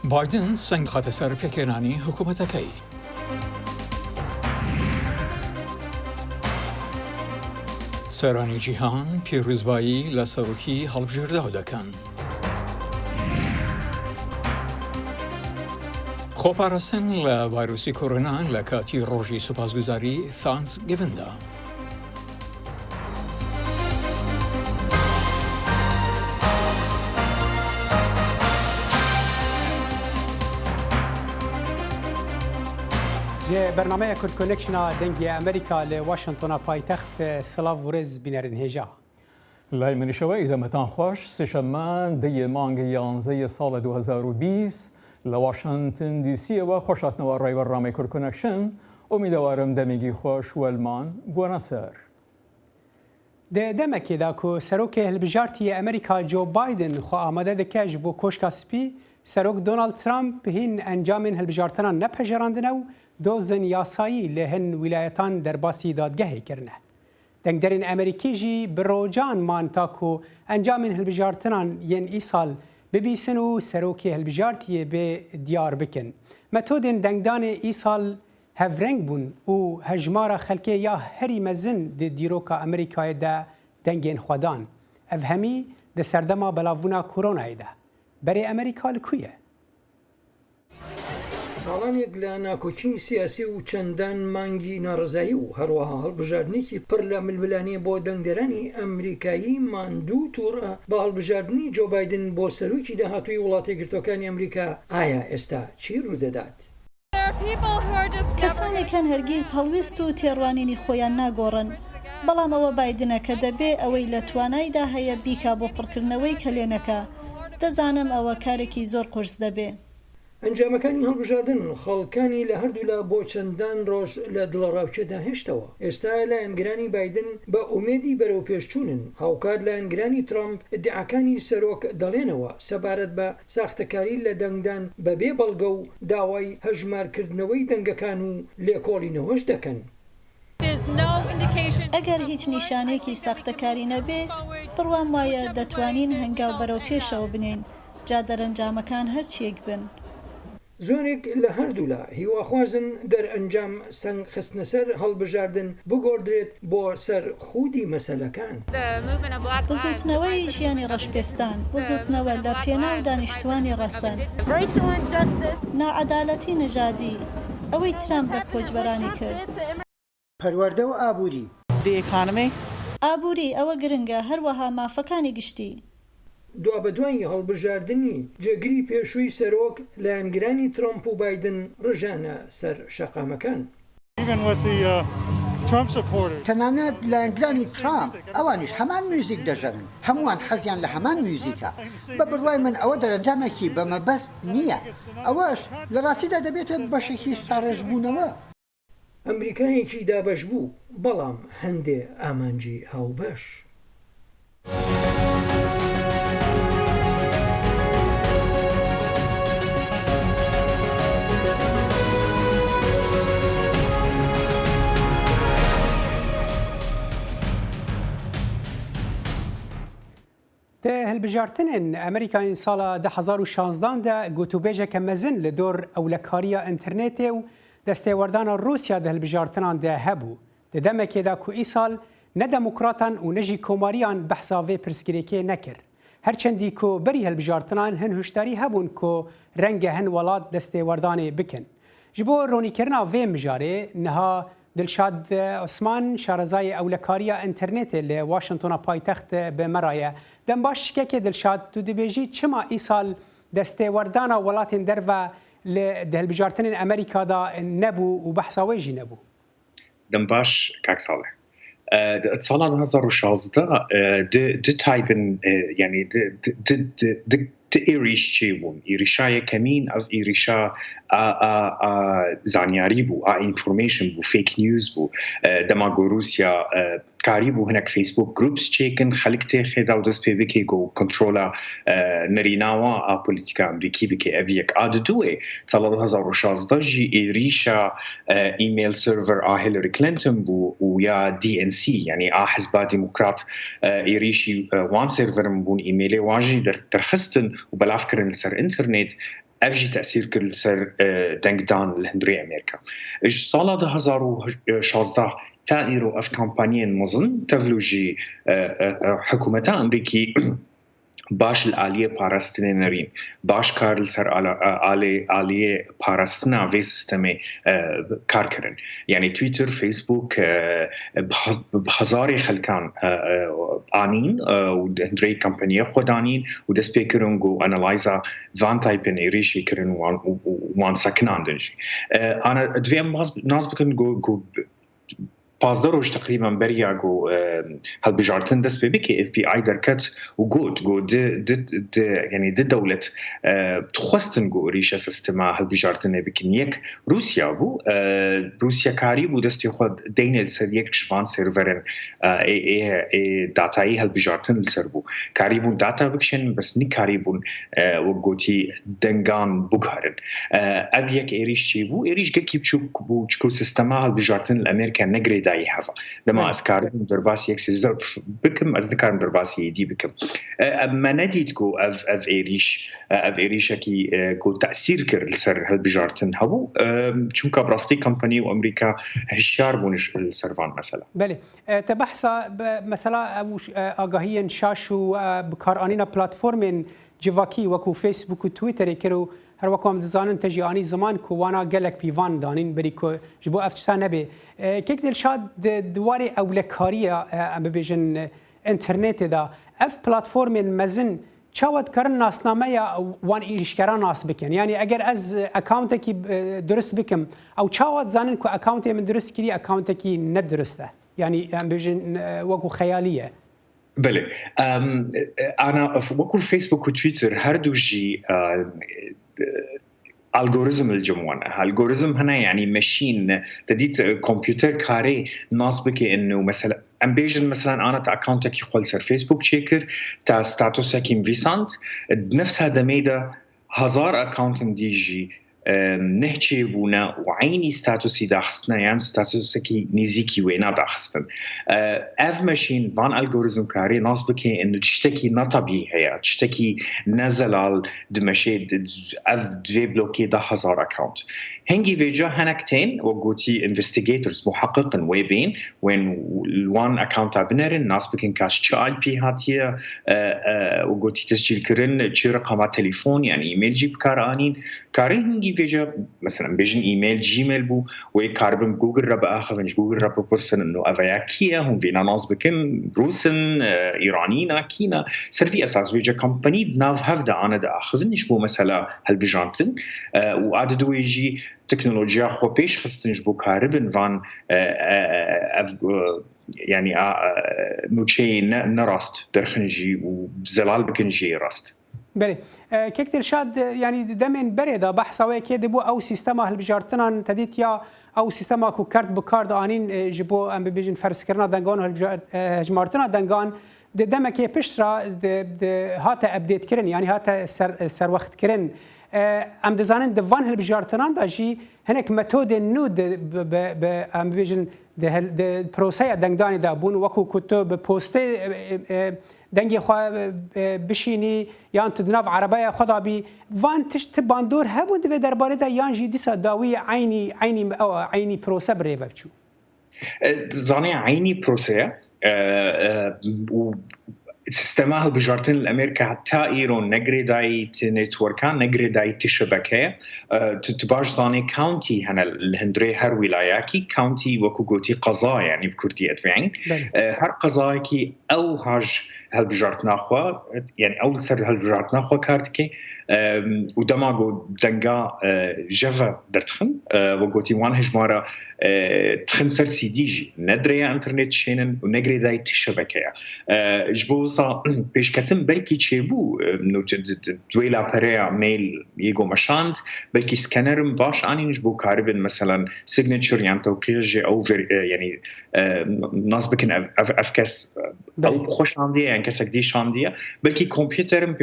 بايدن سنگ خط سر پێکێنانی حکوومەتەکەی. سەرانی جیهان پیرۆزبایی لە سەرۆکی هەڵبژێرداو دەکەن. خۆپاراستن لە ڤایرۆسی کۆرۆنا لە کاتی ڕۆژی سوپاسگوزاری تانکسگیڤندا. برنامه کرد کنکشنا دنگی امریکا ل واشنگتن پایتخت سلاو ورز بینرن هجا. لای منیشەوە ئیدەمەتان خۆش سێشەممە دەیە مانگی 11 ساڵە 2020 لە واشنگتن دیسیەوە خۆشاتنەوە ڕای بەڕامەی کورد کۆنەکشن ئومیدەوارم دەمێکی خۆش وەلمان بوونە سەر. دەمەکێدا کۆ سەرۆکێ هەڵبژارتی ئەمریکا جۆ بایدن خۆ ئامادە دەکەش بۆ کۆشکا سپی سەرۆک دۆناڵد ترامپ هین ئەنجامên هەڵبژارتنان نەپەژێڕاندنە و دۆزن یاسایی لە هەن ویلایەتان دەرباسی دادگەهێکردنە. دەنگدەرین ئەمریکی ژی بڕۆجانمان تاکۆ ئەنجامên هەڵبژارتنان یەن ئیساڵ ببیسن و سەرۆکی هەڵبژارتیە بێ دیار بکن. مەتۆدên دەنگدانê ئیساڵ هەڤرەنگ بوون و هەژمارە خەلکێ یا هەری مەزن دە دیرۆکا ئەمریکایە دا دەنگên خودان. ئەڤ هەمی دە سەردەما بەلاڤبوونا کۆرۆنایدا. بەرێ ئەمریکا لکویە؟ ساڵانێک لە ناکۆچی سیاسی و چەندان مانگی ناڕزایی و هەروەها هەڵبژاردنێکی پڕ لە ململانەیە بۆ دەنگدەرانی ئەمریکایی ماندوو تووڕە بە هەڵبژاردننی جۆ بایدن بۆ سەرۆکی داهاتووی وڵاتە یەکگرتووەکانی ئەمریکا. ئایا ئێستا چی ڕوودەدات؟ کەسانێکان هەرگیز هەڵویست و تێڕوانینی خۆیان ناگۆڕن، بەڵام ئەوە بایدنە کە دەبێ ئەوەی لە توانایدا هەیە بیکا بۆ پڕکردنەوەی کەلێنەکە. دەزانم ئەوە کارێکی زۆر قورس دەبێ. ئەنجامەکانی هەڵبژاردن خەڵکانی لە هەردوولا بۆ چەندان ڕۆژ لە دڵەڕاوچێدا هێشتەوە. ئێستا لایەنگرانی بایدن بە ئومێدی بەرەو پێشچوونن. هاوکات لایەنگرانی ترامپ ئیدعاکانی سەرۆک دەڵێنەوە سەبارەت بە ساختەکاری لە دەنگدان بەبێ بەڵگە و داوای هەژمارکردنەوەی دەنگەکان و لێکۆڵینەوەش دەکەن. ئەگەر هیچ نیشانێکی ساختەکاری نەبێ، بڕوام وایە دەتوانین هەنگاو بەرەو پێشەوە بنین جا دەرەنجامەکان هەرچیەک بن. زۆرێک لە هەردوولا هیواخوازن دەرئەنجام سەنگ خستنە سەر هەڵبژاردن بگۆڕدرێت بۆ سەر خودی مەسەلەکان. بزوتنەوەی ژیانی ڕەشپێستان، بزوتنەوە لە پێناو دانیشتوانی ڕەسەن، نائەدالەتی نەژادی، ئەوەی ترامپ بە کۆچبەرانی کرد. پەروەردە و ئابووری ئابووری ئەوە گرنگە، هەروەها مافەکانی گشتی. دوا بەدوای هەڵبژاردننی جێگیری پێشووی سەرۆک لایەنگرانی ترامپ و بایدن ڕژانە سەر شەقامەکان. تەنانەت لایەنگرانی ترامپ ئەوانیش هەمان موزیک دەژەرن، هەمووان حەزیان لە هەمان موزیکە. بە بڕوای من ئەوە دەرەنجامێکی بەمەبەست نییە، ئەوەش لە ڕاستیدا دەبێتە بەشێکی ساڕژبوونەوە. ئەمریکایەکی دابەش بوو، بەڵام هەندێ ئامانجی هاوبەش. هەڵبژارتنên ئەمریکایên ساڵا 2016 de gotûbêjeke mezin li dor ewlekariya internetê û destêwerdana Rûsya di hilbijartinan de hebû. Di demekê de ku îsal ne demokratan û ne jî komariyan behsa vê pirsgirêkê nekir. Herçendî ku berî hilbijartinan hin hişdarî hebûn ku renge hin welat destêwerdanê bikin. Ji bo ronîkirina vê mijarê niha Dilşad Osman şarezayê ewlekariya internetê li Washingtona paytext bi meraye. Dem baş şikekê Dilşad tu dibêjî çima îsal destêwerdana welatên derve li hilbijartinên Amerîkada nebû û behsa wê jî nebû. Dem baş kak sale. Sala 2016 di taybin yani di êrîşçê bûn. Êrîşayê kemîn ev êrîşa zanyarî bû, a information bû, fake news bû. Dema ku Rûsya karî bû hinek Facebook groups çêkin, xelk tê xêda û dest pê bike ku kontrola nerînawa a polîtika Amerîkî bike. Ev yek. A di duê sala 2016 jî êrîşa email server a Hillary Clinton bû û ya DNC yani a Hizba Demokrat êrîşî wan serverin bûn emailê wan jî derxistin û belafkirin li ser internet افجي تاثير كل سر دنگدان الهندري امريكا اج سالا 2016 تائرو اف كامبانيين مزن تفلوجي حكومتا امريكي باش الآلية پاراستنه نرین باش کار سر آلیه پاراستنا وی سیستمی کار کرن یعنی تویتر فیسبوک بهزاری خلکان آنین و هندری کمپانی خود آنین و دست پیکرن گو انالایزا وان تایپن ایریشی کرن وان سکنان دنجی انا دویم ناز بکن گو 15 روز تقريبا برياغو هالبجارتن دس بيبكي اف بي اي دركت وجود يعني دي دولة تخستن جو ريشة سيستما هالبجارتن بكنيك روسيا بو روسيا كاريبو دستي خود دين السريك جوان سيرفرن اي داتاي هالبجارتن السربو كاريبو داتا بكشن بس ني كاريبو وجوتي دنگان بوغارن ابيك ايريش بو ايريش گكي بو چكو سيستما هالبجارتن الامريكا نگري داي هفا لما اسكار درباسي اكسيزر بكم از دكار درباسي دي بكم ما نديت كو اف ايريش كي كو تاثير كر السر هالبجارتن هبو چونكا براستي كمباني وامريكا هشار بونش السرفان مثلا بله تبحثا مثلا اگاهي شاشو بكارانينا بلاتفورم جواكي وكو فيسبوك وتويتر كرو هر وقت هم دزانن تجیانی زمان کو وانا گلک پیوان دانین بری کو جبو افتشتا نبی کیک دل شاد دواری اولکاریه ام ببیجن انترنت دا اف پلاتفورم مزن چاوت کرن ناسنامه یا وان ایشکران ناس بکن یعنی اگر از اکاونت کی درست بکم او چاوت زانن کو اکاونت من درست کری اکاونت کی ندرسته یعنی ام ببیجن وکو خیالیه بله انا وكو فيسبوك وتويتر هردو جي الجوريزم الجموان الجوريزم هنا يعني ماشين تديت كمبيوتر كاري ناسبك انه مثلا امبيجن مثلا انا تا اكونتك يقول سر فيسبوك تشيكر تا ستاتوسك انفيسانت نفس هذا ميدا 1000 اكونت ديجي نحكي بونا وعيني ستاتوسي داخستنا يعني ستاتوسكي نيزيكي وينا داخستن اف ماشين فان الجوريزم كاري ناسبكي انه تشتكي نطبيعي هي تشتكي نزل على دمشي اف دي بلوكي ده 1000 اكونت هنجي فيجا هنكتين وقوتي انفستيجيتورز محققين ويبين وين الوان اكونت ابنرن ناسبكين كاش تشال بي هاتيه وقوتي تسجيل كرن تشي رقم تليفون يعني ايميل جيب كارانين كارين هنجي فيجا مثلا بيجن ايميل جيميل بو ويكاربن جوجل رب اخر جوجل رب بورسن انه افياكيا هم فينا ناسبكن روسن ايرانينا كينا سرفي اساس فيجا كومباني ناف هفدا انا دا اخذ نشبو مثلا هالبجانتن وعددو يجي تكنولوجيا خو بيش خستنج بو كاربن فان يعني نوتشي نراست درخنجي وزلال بكنجي راست بله كيك ترشاد يعني دمن بريدا بحث او كده بو او سيستم هالبجارتنا تديت يا او سيستم كو كارت بكارد انين جبو ام بيجن فرس كرنا دنگان هالجمارتنا دنگان دمك بيشرا هاتا ابديت كرن يعني هاتا سر وقت كرن ام دزانن دفان هالبجارتنا داجي هناك ميثود نود ام بيجن د بروسيا دنگداني دا بون وكو كتب بوستي دنگی خواه بشینی یا تو دناف عربای خدا بی وان تشت باندور هبود و درباره دا یان جی دیسا داوی عینی پروسه بره بچو زانی عینی پروسه و سيستمها البجارتين الامريكا حتى ايرون نجري داي نتوركان نجري داي تشبكه تباش زاني كاونتي هنا الهندري هر ولاياكي كاونتي وكوغوتي قضاء يعني بكردي ادفعين هر قضايكي او هاج هالبجارتنا خوا يعني اول سر هالبجارتنا خوا كارتكي ودماغو دنگا جافا درتخن وقوتي وان هجمارا تخن سر سي دي جي ندري انترنت شينن ونجري داي تشبكه جبوصا بيش كتم بلكي تشيبو نو دويلا بريا ميل يجو مشاند بلكي سكانرم باش اني نجبو كاربن مثلا سيجنتشر يعني توقيع او يعني ناسبكن افكاس او خوش عندي يعني كسك دي شانديه بلكي كمبيوترم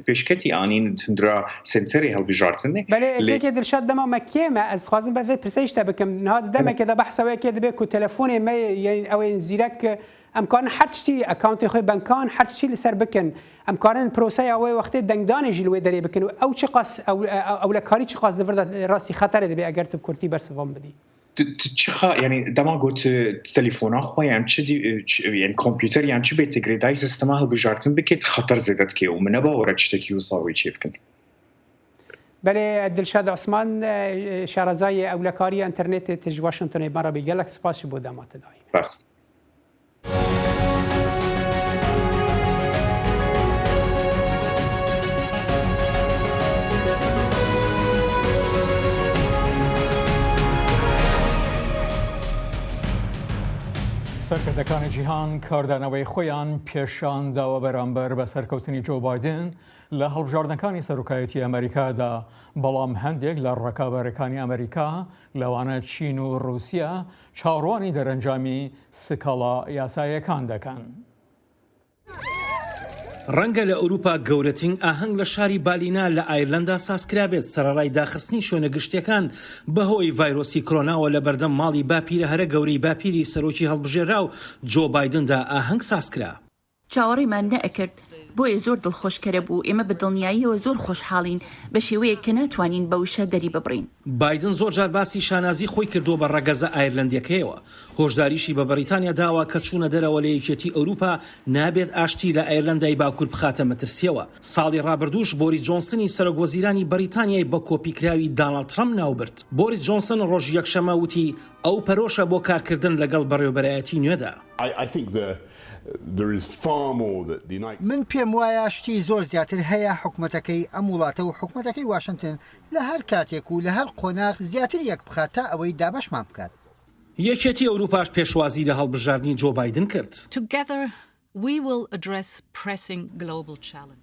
بيشكتي اني تندرا سنتري هالبجارتني بله كده الشات دما مكيمه از خوازم بفي برسيش تبكم هذا دما كده بحث ويا كده بكو تليفوني ما يعني او زيرك ئەمکان هەرشتی ئەکاونتی خۆی بنکان هەرچی لەسەر بکەن ئەمکارن پرۆسی ئەوەی وەختی دەنگدانێژی لێ دەرێ بکەن و ئەو لە کاری چ قاس دەوردا ڕاستی خەتەرە دەبێ ئەگەر تو کورتی بەرسەوام بدی يعني دما قلت تليفون اخويا يعني يعني كمبيوتر يعني شو بيتجريداي سيستم هالبجارتن بكيت خطر زادت كي ومن باورك شتكي وصاوي شيفكن بله دلشاد عثمان شارزای اولکاری اینترنت تج واشنگتن مرا به گلک سپاس بود دامات دای سپاس سەرکردەکانی جیهان کاردانەوەی خۆیان پێشان داوە بەرامبەر بە سەرکەوتنی جۆ بایدن لە هەڵبژاردنەکانی سەرۆکایەتی ئەمریکادا بەڵام هەندێک لە ڕکابەرەکانی ئەمریکا لەوانە چین و رووسیا چاڕوانی دەرەنجامی سکەڵا یاساییەکان دەکەن. ڕەنگە لە ئەوروپا گەورەترین ئاهەنگ لە شاری بالینا لە ئایرلەندا سازکرابێت سەرەڕای داخستنی شوێنە گشتیەکان بەهۆی ڤایرۆسی کۆرۆناوە لە بەردەم ماڵی باپیرە هەرە گەورەی باپیری سەرۆکی هەڵبژێرا و جۆ بایدندا ئاهەنگ سازکرا. چاوەڕێمان نەئەکرد بۆیە زۆر دڵخۆشکەرە بوو ئێمە بە دڵنیاییەوە زۆر خۆشحاڵین بە شێوەیە کە ناتوانین بە وشە دەری ببڕین. بایدن زۆر جار باسی شانازی خۆی کردو بە ڕەگەزە ئایرلەندیەکەیەوە هۆشداریشی بە بەریتانیا داوا کە چوونە دەرەوە لە یەکێتی ئەوروپا نابێت ئاشتی لە ئایرلەندای باکوور بخاتە مەترسیەوە. ساڵی ڕابردووش بۆریس جۆنسنی سەرۆکوەزیرانی بەریتانیای بە کۆپیکراوی داناڵد ترەمپ ناوبرد. بۆریس جۆنسن ڕۆژی یەکشەمە وتی ئەو پەرۆشە بۆ کارکردن لەگەڵ بەڕێوەبەرایەتی نوێدا. من پێم وایە شتی زۆر زیاتر هەیە حکومەتەکەی ئەم وڵاتە و حکومەتەکەی واشنگتن لە هەر کاتێک و لە هەر قۆناغ زیاتر یەک بخات تا ئەوەی دابەشمان بکات. یەکێتی ئەوروپاش پێشوازی لە هەڵبژاردننی جۆ بایدن کرد.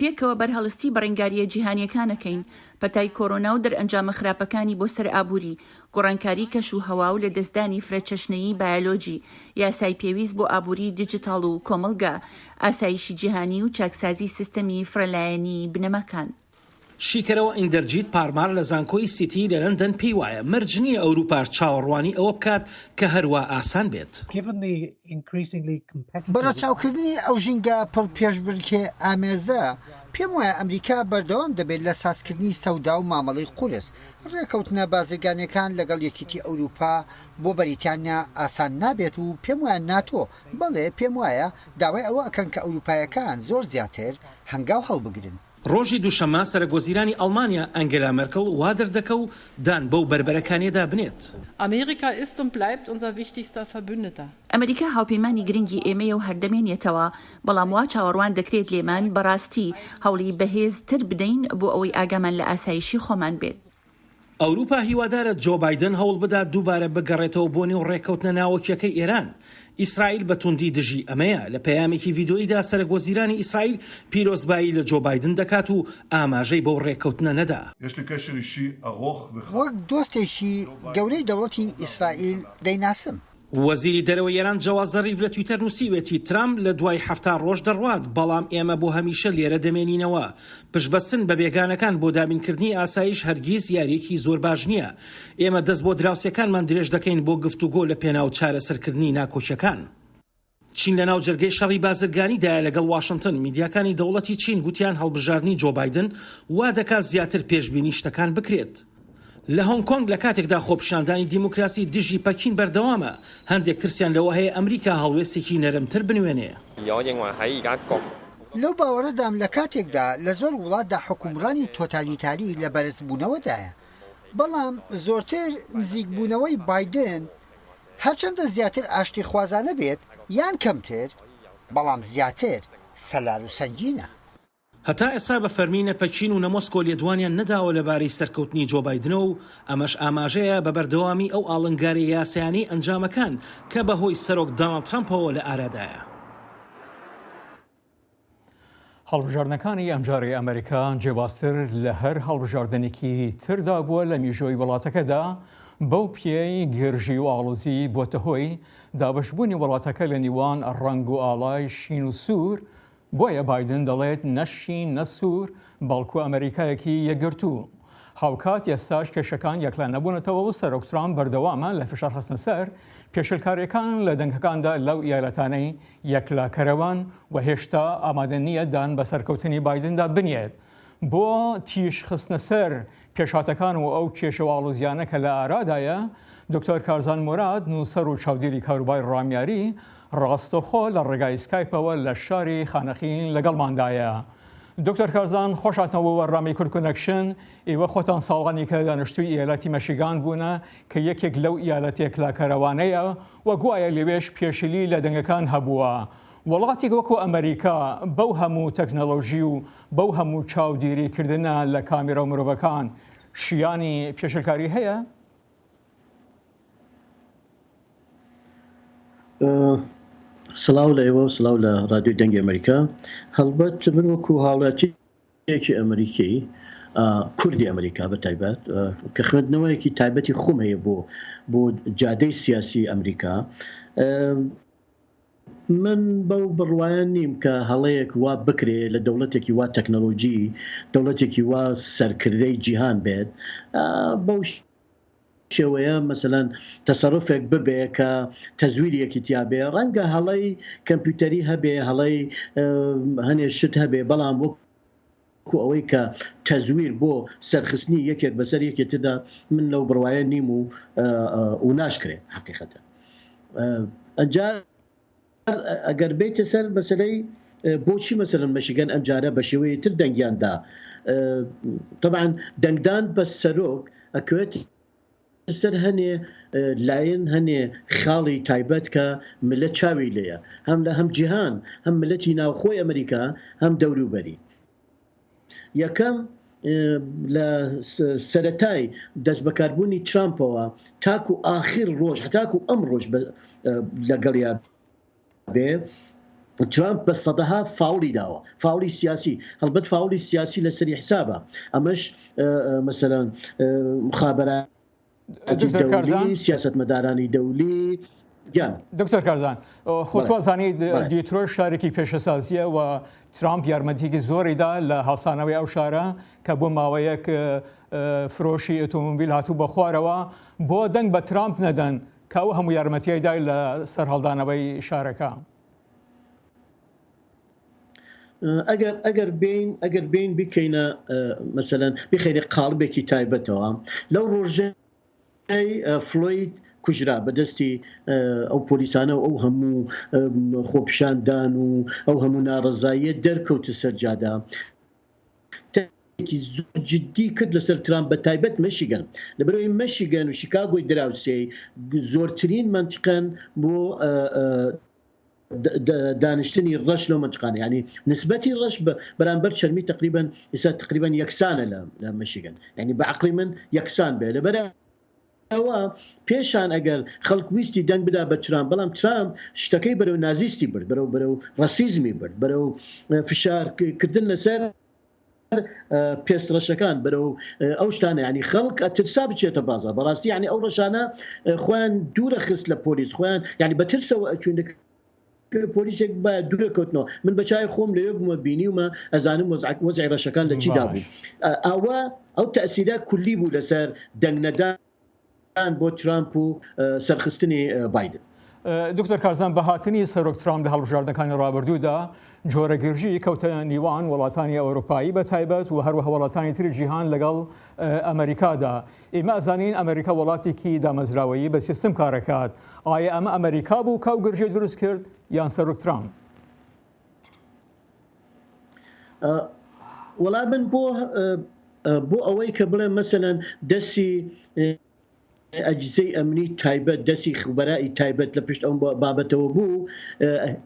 پێکەوە بەرهەڵستی بەڕێنگاریە جیهانیەکانەکەین پەتای کۆرۆنا و دەرئەنجامە خراپەکانی بۆ سەر ئابووری گۆڕانکاری کەش و هەوا و لە دەستدانی فرەچەشنەیی بایۆلۆجی یاسای پێویست بۆ ئابووری دیجیتاڵ و کۆمەلگا ئاسایشی جیهانی و چاکسازی سیستەمی فرەلایەنی بنەماکان. شیکەرەوە ئیندەرجیت پارمار لە زانکۆی سیتی لە لەندەن پێی وایە مەرجنی ئەوروپا چاوەڕوانی ئەوە بکات کە هەروە ئاسان بێت. بەڕەچاوکردنی ئەو ژینگە پڕ پێشبڕکێ ئامێزە پێم وایە ئەمریکا بەردەوام دەبێت لە سازکردنی سەودا و مامەڵەی قورس ڕێکەوتنە بازرگانیەکان لەگەڵ یەکێتی ئەوروپا بۆ بەریتانیا ئاسان نابێت و پێم وایە ناتۆ بەڵێ پێم وایە داوای ئەوە ئەکەن کە ئەوروپایەکان زۆر زیاتر هەنگاو هەڵبگرن. ڕۆژی دووشەممە سەرۆکوەزیرانی ئەڵمانیا ئەنگلا مەرکەڵ وا دەردەکە و دان بەو بربەرەکانیدا بنێت. ئەمریکا هاوپەیمانی گرنگی ئێمەیە و هەردەمێنێتەوە بەڵام وا چاوەڕوان دەکرێت لێمان بەڕاستی هەوڵی بەهێزتر بدەین بۆ ئەوەی ئاگامان لە ئاسایشی خۆمان بێت. ئەوروپا هیوادارە جۆ بایدن هەوڵ بدات دووبارە بگەڕێتەوە بۆ نێو ڕێکەوتنە ناوەکیەکەی ئێران. ئیسرائیل بە توندی دژی ئەمەیە لە پەیامێکی ڤیدۆییدا سەرۆکوەزیرانی ئیسرائیل پیرۆزبایی لە جۆ بایدن دەکات و ئاماژەی بەو ڕێکەوتنە نەدا. وەک دۆستێکی گەورەی دەوڵەتی ئیسرائیل دەیناسم. وەزیری دەرەوەی ئێران جەواز زەریف لە تویتەر نووسیوێتی ترامپ لە دوای 70 ڕۆژ دەڕوات بەڵام ئێمە بۆ هەمیشە لێرە دەمێنینەوە. پشبەستن بە بێگانەکان بۆ دامینکردنی ئاسایش هەرگیز یاریەکی زۆر باش نییە. ئێمە دەست بۆ دراوسەکانمان درێژ دەکەین بۆ گفتوگۆ لە پێناو چارەسەرکردنی ناکۆچەکان. چین لە ناو جەرگەی شەڕی بازرگانیدایە لەگەڵ واشنگتن میدیاکانی دەوڵەتی چین گوتیان هەڵبژاردننی جۆ بایدن وا دەکات زیاتر پێشبینی شتەکان بکرێت. لە هۆنگ کۆنگ لە کاتێکدا خۆپیشاندانی دیموکراسی دژی پەکین بەردەوامە هەندێک ترسیان لەوە هەیە ئەمریکا هەڵوێستێکی نەرمتر بنوێنێ. لەو باوەڕەدام لە کاتێکدا لە زۆر وڵاتدا حکومڕانی تۆتالیتاری لە بەرزبوونەوەدایە بەڵام زۆرتر نزیکبوونەوەی بایدن هەرچەندە زیاتر ئاشتی خوازانە بێت یان کەمتر بەڵام زیاتر سەلار و سەنگینە. هەتا ئێستا بە فەرمینە پەکین و نەمۆسکۆ لێدوانیان نەداوە لەبارەی سەرکەوتنی جۆ بایدنەوە و ئەمەش ئاماژەیە بە بەردەوامی ئەو ئاڵنگاری یاسایانی ئەنجامەکان کە بەهۆی سەرۆک دۆناڵد ترەمپەوە لە ئارادایە. هەڵبژاردنەکانی ئەمجارەی ئەمریکا جێبازتر لە هەر هەڵبژاردنێکی تردا بووە لە میژۆی وڵاتەکەدا بەو پێی گرژی و ئاڵۆزی بۆتە هۆی دابشبوونی وڵاتەکە لە نیوان ڕەنگ و ئاڵای شین و سوور بۆیە بایدن دەڵێت نەشین نەسوور بەڵکو ئەمریکایەکی یەکگرتوو. هاوکات ئێستاش کێشەکان یەکلان نەبوونەتەوە و سەرۆک ترامپ بەردەوامە لە فشار خستنە سەر پێشلکاریەکان لە دەنگەکاندا لەو ئیالەتانەی یەکلاکەرەوان و هێشتا ئامادە نییە دان بە سەرکەوتنی بایدندا بنێت بۆ تیش خستنە سەر پێشاتەکان و ئەو کێشەواڵوزیانە کە لە ئارادایە دکتۆر کارزان مراد نووسەر و چاودێری کاروبای ڕامیاری ڕاستەخۆ لە ڕێگای سکایپەوە لە شاری خانەخین لەگەڵماندایە. دکتۆر کارزان خۆشاتنەوە وەڕامی کورد کۆنەکشن ئێوە خۆتان ساڵغانی کە دانیشتووی ئیالەتی مەشیگان بوونە کە یەکێک لەو ئیالەتێک لاکەرەوانەیە و گوایە لەوێش پێشلی لە دەنگەکان هەبووە. وڵاتێک وەکو ئەمریکا بەو هەموو تەکنەلۆژی و بەو هەموو چاودێریکردنە لە کامێرە و مرۆڤەکان شیانی پێشلکاری هەیە؟ سلااو لە ئێوە سلااو لە رادیۆی دەنگی ئەمریکا. هەڵبەت من وەکو هاوڵاتیەکی ئەمریکی کوردی ئەمریکا بە تایبەت کە خوێندنەوەیەکی تایبەتی خۆم هەیە بۆ جادەی سیاسی ئەمریکا، من بەو بڕوایان نیم کە هەڵەیەک وا بکرێ لە دەوڵەتێکی وا تەکنەلۆژی دەوڵەتێکی وا سەرکردەی جیهان بێت بەو شێوەیە مەسەلەن تەسەڕفێک ببێ کە تەزویرێکی تیابێ ڕەنگە هەڵەی کەمپیوتەری هەبێ هەڵەی هەنێ شت هەبێ بەڵام وەکو ئەوەی کە تەزویر بۆ سەرخستنی یەکێک بەسەر یەکێتدا من لەو بڕوایە نیم و ناشکرێ حقیقەتە. ئەجار ئەگەر بێتە سەر مەسەلەی بۆچی مەسەلەن مەشیگەن ئەم جارە بە شێوەیە تر دەنگیاندا طبعاً دەنگدان بە سەرۆک ئەکوێتی سەر هەنێ لایەن هەنێ خاڵی تایبەت کە ملت چاوی لێیە هەم جیهان هەم ملەتی ناوخۆی ئەمریکا هەم دەوروبەری. یەکەم لە سەرەتای دەست بەکاربوونی ترامپەوە تاکو ئاخر ڕۆژ هەتاکو ئەم ڕۆژ لەگەڵیا بێ ترامپ بە سەدەها فاوڵی داوە، فاوڵی سیاسی، هەڵبەت فاوڵی سیاسی لەسەری حسابە ئەمەش مەسەلەن مخابرات دەولی سیاستمەدارانی دەولی. دکتۆر کارزان خۆتوازانی دیترۆ شارێکی پێشەسازیە و ترامپ یارمەتیکی زۆریدا لە هەڵسانەوەی ئەو شارە کە بۆ ماوەیەک فرۆشی ئۆتۆمۆبیل هاتوو بە خوارەوە بۆ دەنگ بە ترامپ نەدەن کە ئەو هەموو یارمەتیەدای لە سەر هەڵدانەوەی شارەکە. ئەگەر بین بکەینە مەسەلەن بخەیرە قاڵبێکی تایبەتەوە لەو ڕۆژەی فلۆید کوژرا بەدەستی ئەو پۆلیسانە و ئەو هەموو خۆپشاندان و ئەو هەموو ناڕەزاییە دەرکەوتە سەرجادا زۆر جدی کرد لەسەر ترامپ بە تایبەت مەشیگەن لەبەرەوەی مەشیگەن و شیکاگۆی دراوسێ زۆرترین منتیقەن بۆ دانیشتنی ڕەش لەو منتیقانە، ینی نسبەتی ڕەش بەرامبەر چەرمی تقریبا ئێستا تقریبا یەکسانە لە مەشیگەن، ینی بە عەقڵی من یەکسان بێ. لەبەرەوە پێشان ئەگەر خەڵک ویستی دەنگ بدا بە ترامپ، بەڵام ترامپ شتەکەی بەرەو نازیستی برد، بەرەو ڕەسیزمی برد، بەرەو فشارکردن لەسەر پێستڕەشەکان، بەرەو ئەو شتانە ینی خەڵک ئەترسا بچێتە بازار. بەڕاستی ینی ئەو ڕەشانە خۆیان دوورە خست لە پۆلیس، خۆیان ینی بەترسەوە ئەچوون پۆلیسێک بە دوورەکەوتنەوە. من بەچای خۆم لەوێ بوومە بینیومە ئەزانم وەزعی ڕەشەکان لە چیدا بوو. ئەو تەئسیرە کولی بوو لەسەر دەنگنەدان بۆ ترامپ و سەرخستنی بایدن. دکتۆر کارزان بە هاتنی سەرۆک ترامپ لە هەڵبژاردنەکانی ڕابردوودا جۆرەگرژی کەوتە نیوان وڵاتانی ئەوروپایی بە تایبەت و هەروەها وڵاتانی تری جیهان لەگەڵ ئەمریکادا. ئێمە ئەزانین ئەمریکا وڵاتێکی دامەزراوەیی بە سیستم کارەکات. ئایا ئەمە ئەمریکا بوو کاو گرژێ دروست کرد یان سەرۆک ترامپ؟ وەڵام من بۆ ئەوەی کە بڵێ مەسەلەن دەستی ئەجزەی ئەمنی تایبەت دەستی خوبەرایی تایبەت لە پشت ئەو بابەتەوە بوو،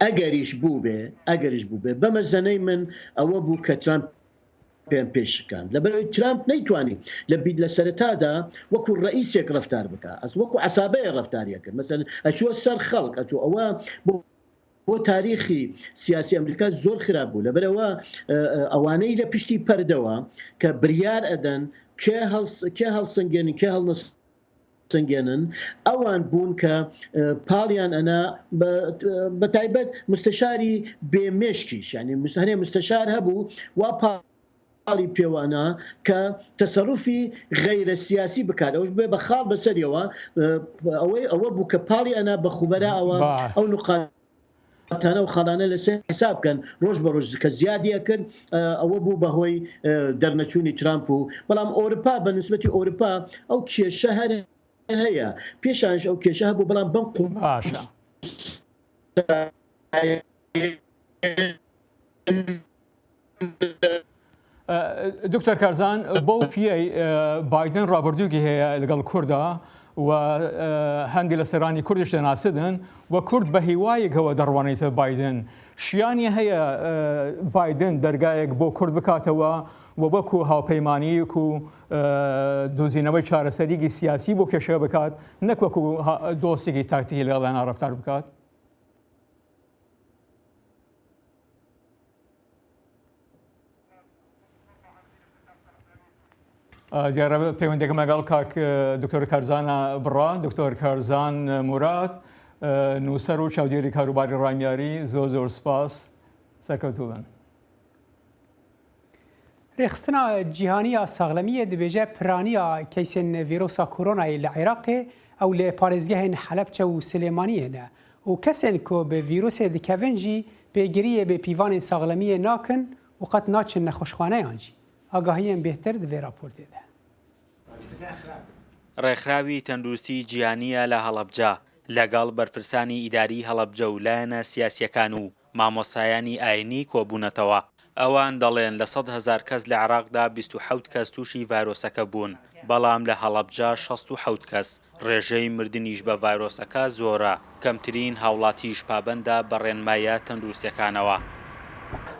ئەگەریش بوو بێ بەمەزەنەی من ئەوە بوو کە ترامپ پێم پێشکان. لەبەرەوەی ترامپ نەیتوانی لە سەرەتادا وەکو ڕئیسێک ڕەفتار بکە، وەکو عەسابەیە ڕەفتاریە کرد. مەسەلەن ئەچووە سەر خەڵک، ئەچوو ئەوە بۆ تاریخی سیاسی ئەمریکا زۆر خراپ بوو. لەبەرەوە ئەوانەی لە پشتی پەردەوە کە بریار ئەدەن کێ هەڵسەنگێنن کێ هەڵنەسەنگێنن ئەوان بوون کە پاڵیان ئەنا بە تایبەت مستەشاری بێمێشکیش، ینی هەنێ مستەشار هەبوو وا پاڵی پێوانە کە تەسەڕوفی غەیرە سیاسی بکات ئەوش بێ بە خاڵ بەسەریەوە ئەوە بوو کە پاڵی ئەنا بە خوبەرە ئەو نقاطانە و خەڵانە لەسەر حساب بکەن ڕۆژ بە ڕۆژ کە زیادیە کرد ئەوە بوو بەهۆی دەرنەچوونی ترامپ و بەڵام ئەوروپا بە نسبەتی ئەوروپا ئەو کێشە هەر هەیە پێشانش ئەو کێشە هەبوو بەڵام بەم دکتۆر کارزان بۆ پیای بایدن ڕابردووکی هەیە لەگەڵ کووردا و هەندی لە سەرانی کوردیش دەناسدن و کورد بە هیوایەکەوە دەڕوانێتە بایدن شیانی هەیە بایدن دەرگایەک بۆ کورد بکاتەوە و وەکو هاوپەیمانیەک و دۆزینەوەی چارەسەریکی سیاسی بۆ کێشە بکات نەک وەکو دۆستێکی تاکتیکی لەگەڵیان ڕەفتار بکات. دیارە پەیوەندێکم لەگەڵ کاک دکتۆر کارزانە بڕا دکتۆر کارزان مورات نووسەر و چاودێری کاروباری ڕامیاری زۆر سپاس سەرکەوتوو بن. ڕێخستنا جیهانیە ساغلەمیە دەبێژە پرانیە کەیسێن ڤیرۆسا کۆرۆنای لە عێراقێ ئەو لێ پارێزگەهێن حەلەبچە و سلێمانیەنە و کەسێن کۆ بە ڤیرۆسێ دکەڤنجی پێگیریە بێ پیڤانên ساغلەمیە ناکن و قەت ناچن نەخۆشخانەیانجی ئاگاهیان بێتر دەوێ راپۆرتێدا. ڕێکخراوی تەندروستی جیهانیە لە هەڵەبجە لەگەڵ بەرپرسانی ئیداری هەڵەبجە و لایەنە سیاسیەکان و مامۆستایانی ئاینی کۆبوونەتەوە. ئەوان دەڵێن لە 100,000 کەس لە عێراقدا 27 کەس تووشی ڤایرۆسەکە بوون بەڵام لە هەڵەبجە 67 کەس. ڕێژەی مردنیش بە ڤایرۆسەکە زۆرە کەمترین هاوڵاتیش پابەندە بە ڕێنمایە تەندروستیەکانەوە.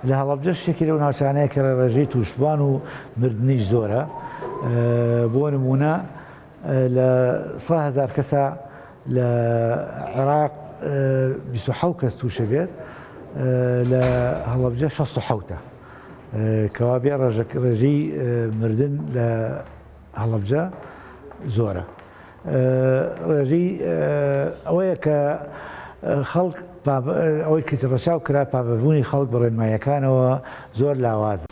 لە هەڵەبجە شتێکی لەو ناوچانەیە کە ڕێژەی تووشبوان و مردنیش زۆرە بۆ نمونە لە 100,000 کەسە لە عێراق 27 کەس تووشە بێت لە هەڵەبجە 67 کەوا بێ ڕێژەی مردن لە هەڵەبجە زۆرە. ڕێژەی ئەوەیە کە خەڵک ئەوەی کە ڕەچاو کرا پابەبوونی خەڵک بە ڕێنماییەکانەوە زۆر لاوازە.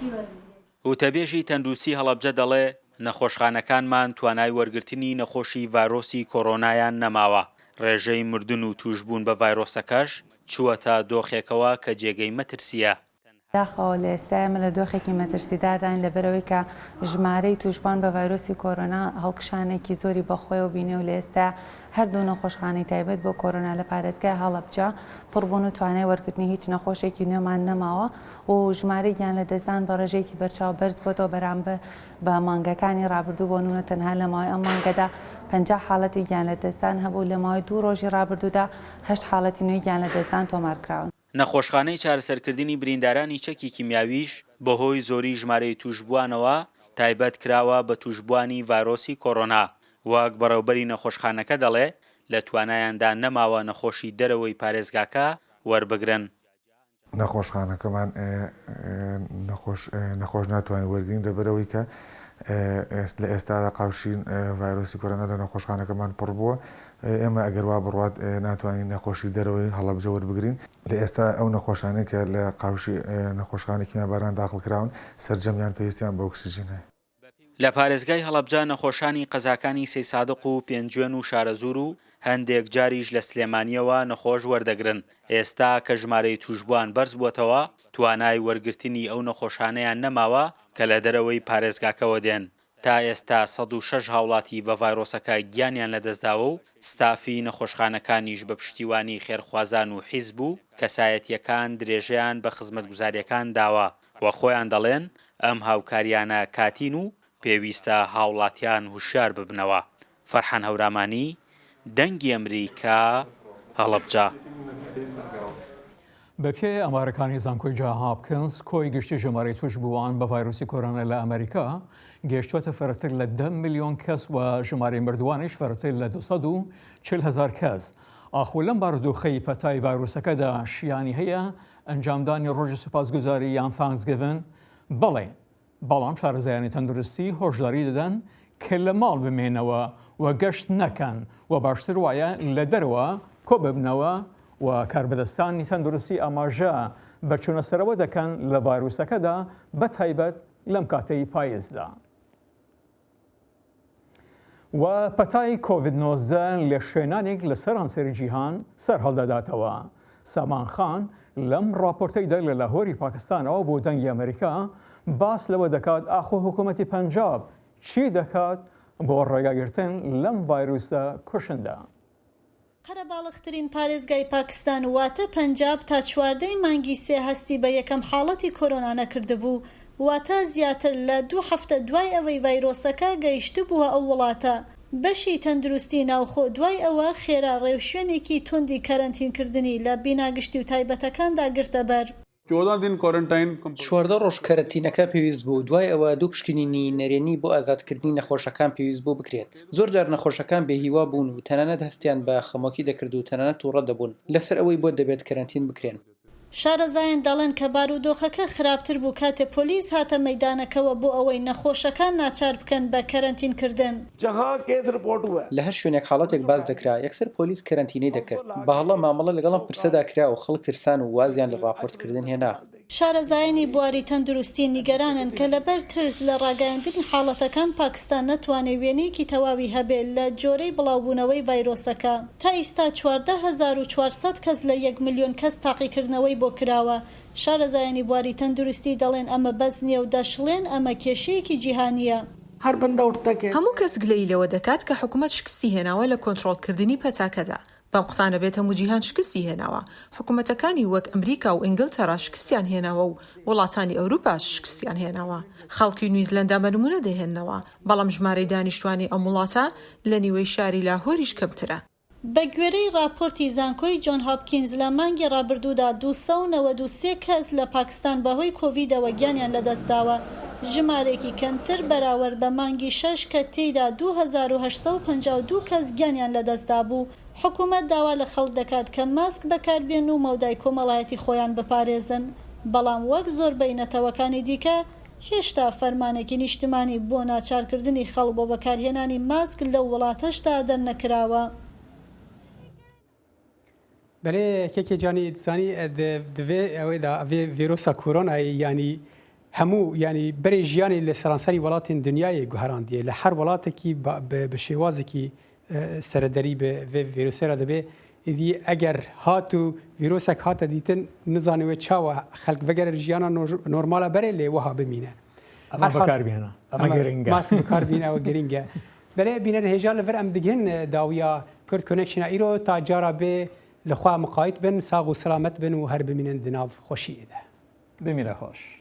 وتەبێژی تەندروستی هەڵەبجە دەڵێ نەخۆشخانەکانمان توانای وەرگرتنی نەخۆشی ڤایرۆسی کۆڕۆنایان نەماوە. ڕێژەی مردن و توشبوون بە ڤایرۆسەکەش چووەتە دۆخێکەوە کە جێگەی مەترسیە. داخەوە لە ئێستای ئەمە لە دۆخێکی مەترسیداردان لەبەرەوەی کە ژمارەی توشبان بە ڤایرۆسی کۆڕۆنا هەڵکشانێکی زۆری بەخۆی و بینێ و لە ئێستا هەردوو نەخۆشخانەی تایبەت بۆ کۆڕۆنا لە پارێزگای هەڵەبجە پڕبوون و توانای وەرگرتنی هیچ نەخۆشێکی نوێمان نەماوە و ژمارەیان لە دەستدان بە ڕێژەیەکی بەرچاو بەرز بۆتەوە بەرامبەر بە مانگەکانی ڕابردوو بۆ نونە تەنها لە ماوەی ئەم مانگەدا 50 حاڵەتێکیان لە دەستان هەبوو لە ماوەی 2 ڕۆژی ڕابردوودا 8 حاڵەتی نوێیان لە دەستان تۆمارکراون. نەخۆشخانەی چارەسەرکردنی بریندارانی چەکی کیمیاویش بەهۆی زۆری ژمارەی توشبووانەوە تایبەت کراوە بە توشبوانی ڤایرۆسی کۆڕۆنا. وەک بەڕێوەبەری نەخۆشخانەکە دەڵێ لە توانایاندا نەماوە نەخۆشی دەرەوەی پارێزگاکە وەربگرن. نەخۆشخانەکەمان نەخۆش ناتوانین وەرگین لەبەرەوەی کە لە ئێستادا قاوشین ڤایرۆسی کۆرۆنا لە نەخۆشخانەکەمان پڕ بووە. ئێمە ئەگەر وا بڕوات ناتوانین نەخۆشی دەرەوەی هەڵەبجە وەربگرین. لە ئێستا ئەو نەخۆشانەی کە لە قاوشی نەخۆشخانێکی مەباران داخڵکراون سەرجەمیان پێویستیان بە ئۆکسیژن هەیە. لە پارێزگای هەڵەبجە نەخۆشانی قەزاکانی سەی سادق و پێنجوێن و شارەزور و هەندێک جاریش لە سلێمانیەوە نەخۆش وەردەگرن. ئێستا کە ژمارەی توشبوان بەرز بووەتەوە توانای وەرگرتنی ئەو نەخۆشانەیان نەماوە کە لە دەرەوەی پارێزگاکەوە دێن. تا ئێستا 106 هاوڵاتی بە ڤایرۆسەکە گیانیان لەدەستداوە و ستافی نەخۆشخانەکانیش بە پشتیوانی خێرخوازان و حیزب و کەسایەتیەکان درێژەیان بە خزمەتگوزاریەکان داوە و خۆیان دەڵێن ئەم هاوکاریانە کاتین و پێویستە هاوڵاتیان هوشیار ببنەوە. فەرحان هەورامانی دەنگی ئەمریکا هەڵەبجە. بەپێی ئەمارەکانی زانکۆی جا هاپکنز کۆی گشتی ژمارەی توشبووان بە ڤایرۆسی کۆرۆنا لە ئەمریکا گەیشتووەتە فەرەتر لە 10 ملیۆن کەس و ژمارەی مردوانیش فەرەتر لە 240,000 کەس. ئاخۆ لەم بارودۆخەی پەتای ڤایرۆسەکەدا شیانی هەیە ئەنجامدانی ڕۆژی سوپاسگوزاری یان تانکسگیڤن بەڵام شارەزایانی تەندروستی هۆشداری دەدەن کە لە ماڵ بمێنەوە و گەشت نەکەن و باشتر وایە لە دەرەوە کۆ ببنەوە و کاربەدەستانی تەندروستی ئاماژە بە چوونەسەرەوە دەکەن لە ڤایرۆسەکەدا بە تایبەت لەم کاتەی پاییزدا. و پەتای کۆڤید-19 لە شوێنانێک لە سەرانسەری جیهان سەر هەڵدەداتەوە. سامان خان لەم راپۆرتەیدا لە لاهۆری پاکستانەوە بۆ دەنگی ئەمریکا باس لەوە دەکات ئاخۆ حکوومەتی پەنجاب چی دەکات بۆ ڕێگاگرتن لەم ڤایرۆسە کوشندا. قەرەباڵغترین پارێزگای پاکستان واتە پەنجاب تا چواردەی مانگی سێ هەستی بە یەکەم حاڵەتی کۆرۆنا نەکردبوو، واتە زیاتر لە 2 هەفتە دوای ئەوەی ڤایرۆسەکە گەیشت بووە ئەو وڵاتە. بەشی تەندروستی ناوخۆ دوای ئەوە خێرا ڕێوشوێنێکی توندی کەرەنتینکردنی لە بیناگشتی و تایبەتەکاندا گرتە بەر. 14 ڕۆژ کەرەنتینەکە پێویست بوو، دوای ئەوە 2 پشکنینی نەرێنی بۆ ئازادکردنی نەخۆشەکان پێویست بوو بکرێت. زۆر جار نەخۆشەکان بێهیوا بوون و تەنانەت هەستیان بە خەمۆکی دەکرد و تەنانەت تووڕە دەبوون لەسەر ئەوەی بۆ دەبێت کەرەنتین بکرێن. شارەزایان دەڵێن کە بارودۆخەکە خراپتر بوو کاتێ پۆلیس هاتە مەیدانەکەوە بۆ ئەوەی نەخۆشەکان ناچار بکەن بە کەرەنتینکردن. لە هەر شوێنێک حاڵەتێک باز دەکرا یەکسەر پۆلیس کەرەنتینەی دەکرد. بەهەڵە مامەڵە لەگەڵم پرسەدا کرا و خەڵک ترسان و وازیان لە ڕاپۆرتکردن هێنا. شارەزایانی بواری تەندروستی نیگەرانن کە لەبەر ترس لە ڕاگەیاندنی حاڵەتەکان پاکستان نەتوانێت وێنەیەکی تەواوی هەبێت لە جۆرەی بڵاوبوونەوەی ڤایرۆسەکە. تا ئێستا 14,400 کەس لە 1 ملیۆن کەس تاقیکردنەوەی بۆ کراوە. شارەزایانی بواری تەندروستی دەڵێن ئەمە بەس نییە و دەشڵێن ئەمە کێشەیەکی جیهانیە. هەموو کەس گلەی لەوە دەکات کە حکوومەت شکستی هێناوە لە کۆنتڕۆڵکردنی پەتاکەدا. بەم قسانە بێت هەموو جیهان شکستی هێناوە. حکوومەتەکانی وەک ئەمریکا و ئینگلتەرا شکستیان هێناوە و وڵاتانی ئەوروپاش شکستیان هێناوە. خەڵکی نیوزیلەندا بەنمونە دەهێننەوە، بەڵام ژمارەی دانیشتوانی ئەم وڵاتە لە نیوەی شاری لاهۆریش کەمترە. بە گوێرەی راپۆرتی زانکۆی جۆن هاپکینز لە مانگی ڕابردوودا 293 کەس لە پاکستان بەهۆی کۆڤیدەوە گیانیان لەدەستداوە، ژمارێکی کەمتر بەراورد بە مانگی 6 کە تێیدا 2852 کەس گیانیان لەدەستدا بوو. حکوومەت داوا لە خەڵک دەکات کە ماسک بەکاربێن و مەودای کۆمەڵایەتی خۆیان بپارێزن، بەڵام وەک زۆربەی نەتەوەکانی دیکە هێشتا فەرمانێکی نیشتمانی بۆ ناچارکردنی خەڵک بۆ بەکارهێنانی ماسک لەو وڵاتەشدا دەرنەکراوە. بەێ کێکی جانی دزانی دەوێ ئەوەیدا ئەوێ ڤیرۆسا کۆرۆنایی ینی هەموو ینی بەرێ ژیانی لە سەرانسەری وڵاتین دنیای گوهراندیە لە هەر وڵاتێکی بە شێوازێکی سەردەری بە ڤیرۆسێرا دەبێ ئیدی ئەگەر هات و ڤیرۆسێک هاتە دیتن نزانوێت چاوە خەڵک vەگەرە ژیانە نۆرمالە بەرێ لێ وەها بمینە ماسی بکاربینەوە گرنگە بەێ بینەر هێژان لەڤەر ئەم دگهن داویە کورد کۆنێکشنە ئیرۆ تا جارا بێ لەخوا مقایت بن ساغ و سلامەت بن و هەر بمینن دناو خۆشیدا بمیرە خۆش.